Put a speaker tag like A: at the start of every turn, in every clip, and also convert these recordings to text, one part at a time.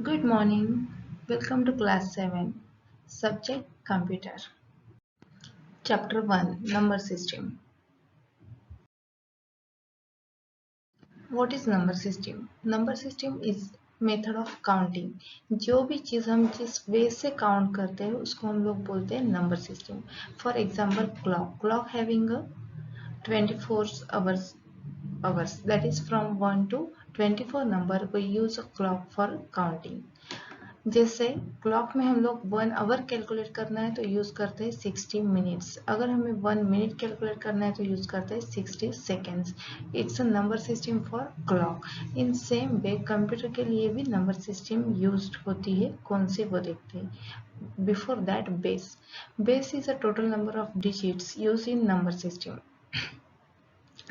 A: Good morning. Welcome to class 7. Subject Computer. Chapter 1 Number System. What is number system? Number system is method of counting. जो भी चीज़ हम जिस वे से count करते हैं उसको हम लोग बोलते हैं number system. For example clock having 24 hours that is from 1 to 24 number we use a clock for counting. जैसे क्लॉक में हम लोग 1 आवर कैलकुलेट करना है तो यूज़ करते हैं 60 मिनट्स. अगर हमें 1 मिनट कैलकुलेट करना है तो यूज़ करते हैं 60 seconds. It's a number system for clock. In same way computer के लिए भी नंबर सिस्टम यूज्ड होती है. कौन सी वो देखते हैं. Before that base is a total number of digits use in number system.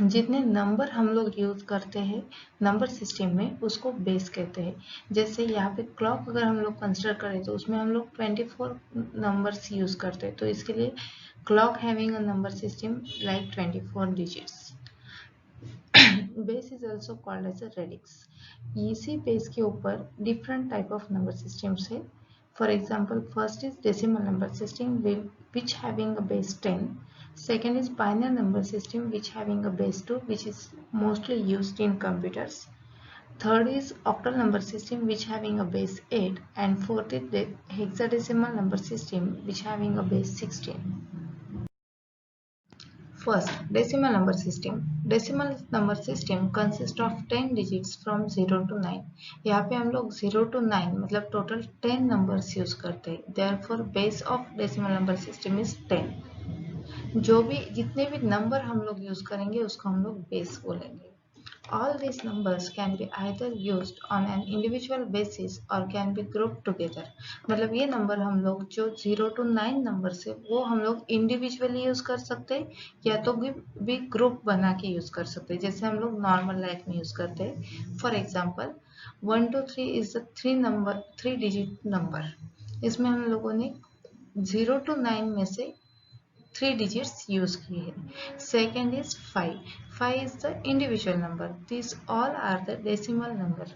A: जितने नंबर हम लोग यूज करते हैं नंबर सिस्टम में उसको बेस कहते हैं. जैसे यहाँ पे क्लॉक अगर हम लोग कंसिडर करें तो उसमें हम लोग 24 नंबर्स यूज करते हैं तो इसके लिए clock having a number system like 24 digits. Base is also called as a radix. इसी बेस के ऊपर different type of number systems है. For example first is decimal number system which having a base 10. Second is binary number system which having a base 2 which is mostly used in computers. Third is octal number system which having a base 8 and fourth is the hexadecimal number system which having a base 16. First, decimal number system. Decimal number system consists of 10 digits from 0 to 9. यहाँ पे हम लोग 0 to 9 मतलब total 10 numbers use करते हैं. Therefore, base of decimal number system is 10. जो भी जितने भी नंबर हम लोग यूज करेंगे उसको हम लोग बेस बोलेंगे. All these numbers can be either used on an individual basis or can be grouped together. मतलब ये नंबर हम लोग जो 0 to 9 नंबर से वो हम लोग इंडिविजुअली यूज कर सकते हैं या तो भी ग्रुप बना के यूज कर सकते हैं जैसे हम लोग नॉर्मल लाइफ में यूज करते हैं. For example 1 to 3 is the 3 digit number. इसमें हम लोगों ने 0 to 9 में से 3 digits use किए हैं. Second is 5. 5 is the individual number. These all are the decimal number.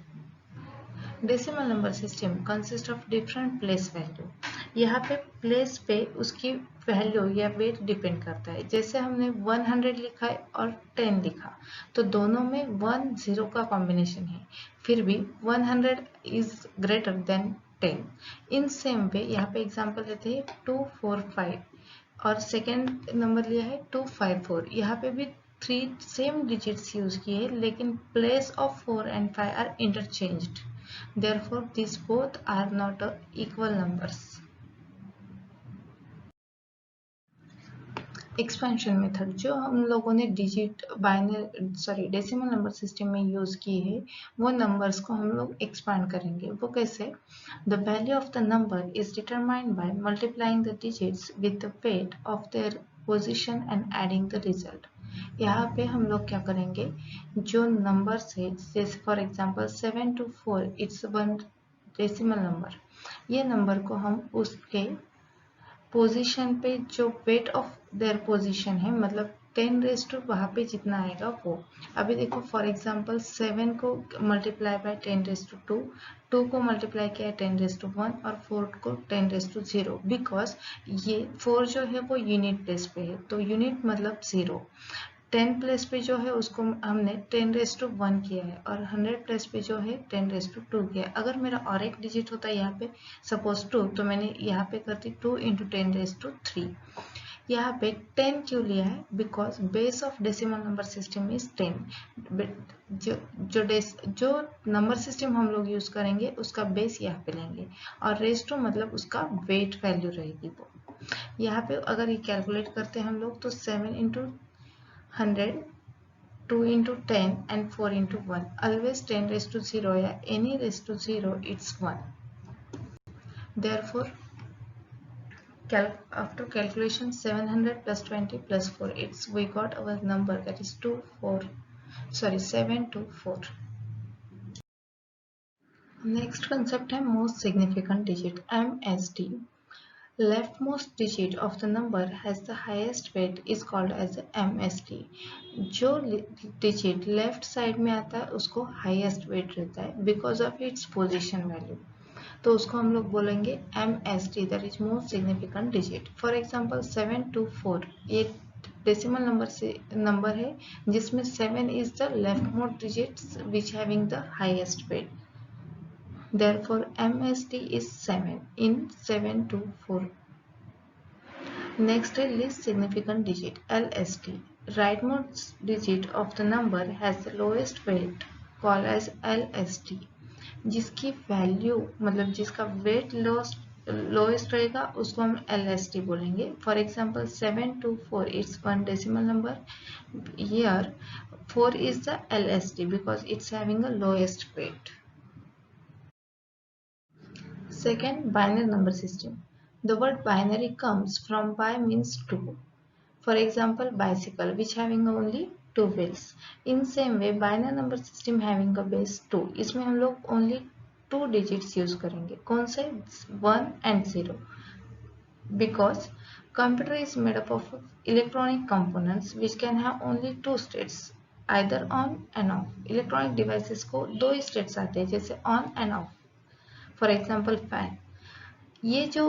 A: Decimal number system consists of different place value. यहाँ पे place पे उसकी वैल्यू या वेट डिपेंड करता है. जैसे हमने 100 लिखा है और 10 लिखा तो दोनों में 1 0 का कॉम्बिनेशन है. फिर भी 100 is greater than 10. In same way यहाँ पे एग्जाम्पल लेते हैं 245 और सेकेंड नंबर लिया है 254. यहाँ पे भी 3 सेम डिजिट्स यूज किए लेकिन place of 4 and 5 are interchanged. Therefore, these both are not equal numbers. Expansion method जो हम लोगों ने डेसिमल नंबर सिस्टम में यूज की है वो नंबर्स को हम लोग एक्सपांड करेंगे. वो कैसे? The value of the number is determined by multiplying the digits with the weight of their position and adding the result. यहाँ पे हम लोग क्या करेंगे जो नंबर्स है जैसे for example 7 to 4 it's one decimal number. ये नंबर को हम उसके पोजीशन पे जो वेट ऑफ देयर पोजीशन है मतलब 10 रेज टू वहाँ पे जितना आएगा वो. अभी देखो फॉर एग्जांपल 7 को मल्टीप्लाई बाय 10 रेज टू 2, 2 को मल्टीप्लाई किया 10 रेज टू 1 और 4 को 10 रेज टू 0. बिकॉज ये 4 जो है वो यूनिट प्लेस पे है तो यूनिट मतलब 0. 10 प्लेस पे जो है उसको हमने 10 रेज टू 1 किया है और 100 प्लेस पे जो है 10 रेज टू 2 किया है. अगर मेरा और एक डिजिट होता है यहाँ पे सपोज 2 तो मैंने यहाँ पे करती 2 इंटू 10 रेज टू 3. यहाँ पे 10 क्यों लिया है? Because base of decimal number system is 10. जो नंबर सिस्टम हम लोग यूज करेंगे उसका बेस यहाँ पे लेंगे और रेज टू मतलब उसका वेट वैल्यू रहेगी वो. यहाँ पे अगर ये कैलकुलेट करते हैं हम लोग तो 7 into 100, 2 into 10 and 4 into 1. Always 10 raised to 0 या any raised to 0 it's 1. Therefore, after calculation 700 plus 20 plus 4 we got our number that is 724. Next concept है most significant digit MSD. Leftmost digit of the number has the highest weight is called as MSD. जो digit left side में आता है उसको highest weight रहता है because of its position value. तो उसको हम लोग बोलेंगे MSD, that is most significant digit. For example 724, ये डेसिमल नंबर है जिसमें 7 is the left most digit which having the highest wait, therefore MSD is 7 in 724. Next is least significant digit, LSD. Rightmost digit of the number has the lowest weight called as LSD. जिसकी value मतलब जिसका wait lowest रहेगा उसको हम LSD बोलेंगे। For example 724 it's one decimal number, here 4 is the LSD because it's having a lowest weight. Second, binary number system. The word binary comes from bi means two. For example, bicycle which having only two wheels. In same way, binary number system having a base 2. इसमें हम लोग only two digits use करेंगे। कौन से? 1 and 0. Because computer is made up of electronic components which can have only two states, either on and off. Electronic devices को दो states आते हैं जैसे on and off. For example fan. ये जो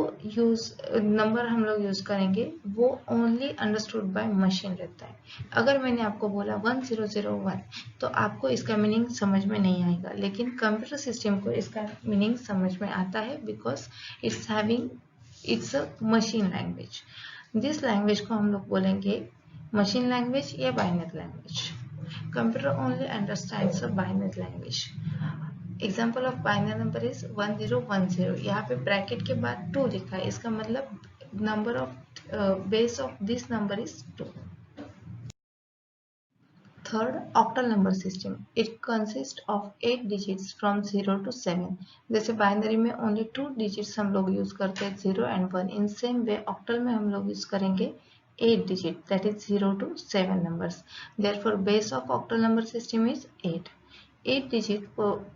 A: नंबर हम लोग यूज करेंगे वो ओनली अंडरस्टूड बाय मशीन रहता है। अगर मैंने आपको बोला 1001 तो आपको इसका मीनिंग समझ में नहीं आएगा, लेकिन कंप्यूटर सिस्टम को इसका मीनिंग समझ में आता है because it's a machine language. जिस लैंग्वेज को हम लोग बोलेंगे मशीन लैंग्वेज या binary language. Computer only understands a binary language. Example of binary number is 1010। यहाँ पे ब्रैकेट के बाद 2 लिखा है, इसका मतलब number of base of this number is 2। Third, octal number system. It consist of 8 digits from 0 to 7। जैसे binary में ओनली 2 डिजिट्स हम लोग यूज करते हैं 0 and 1, in same way octal में हम लोग यूज करेंगे 8 digit, that is 0 to 7 numbers. Therefore base of octal number system is 8। 8-digit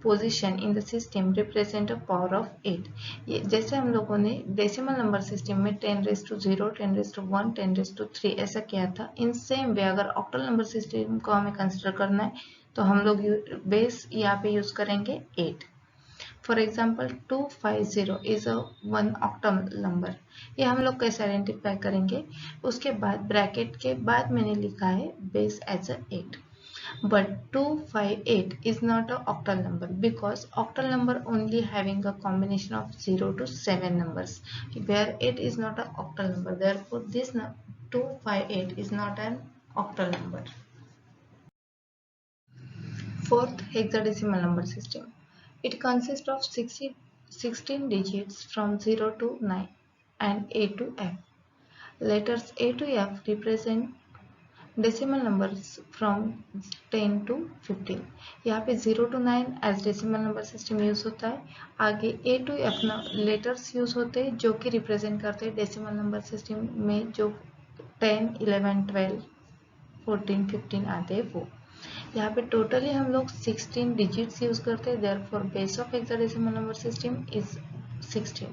A: position in the system represent a power of 8। ये जैसे हम लोगों ने डेसिमल नंबर सिस्टम में 10⁻0, 10⁻1, 10⁻3 ऐसा किया था, इन सेम वे अगर ऑक्टल नंबर सिस्टम को हमें कंसिडर करना है तो हम लोग बेस यहाँ पे यूज करेंगे 8। For example 250 is a one octal number. ये हम लोग कैसे आइडेंटिफाई करेंगे? उसके बाद ब्रैकेट के बाद मैंने लिखा है base as a 8। But 258 is not an octal number because octal number only having a combination of 0 to 7 numbers, where 8 is not an octal number. Therefore, this 258 is not an octal number. Fourth, hexadecimal number system. It consists of 16 digits from 0 to 9 and A to F. Letters A to F represent decimal numbers from 10 to 15। यहाँ पे 0 to 9 as decimal number system use होता है। आगे A to F letters use होते हैं जो कि represent करते हैं डेसिमल नंबर सिस्टम में जो 10, 11, 12, 14, 15 आते हैं वो। यहाँ पे टोटली हम लोग 16 डिजिट्स यूज करते हैं, therefore base of hexadecimal number system is 16।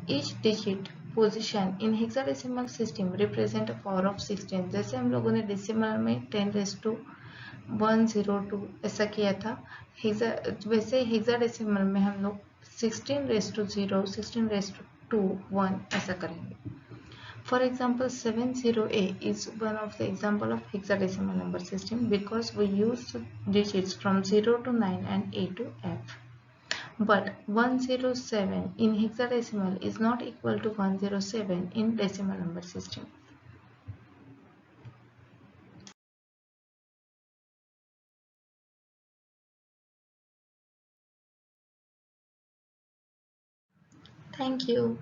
A: Each digit position in hexadecimal system represent a power of 16। जैसे हम लोगों ने डेसिमल में 10⁻102 ऐसा किया था, वैसे हेक्साडेसिमल में हम लोग 16⁻0, 16⁻2 1 ऐसा करेंगे। For example, 70A is one of the example of hexadecimal number system because we use digits from 0 to 9 and A to F. But 107 in hexadecimal is not equal to 107 in decimal number system. Thank you.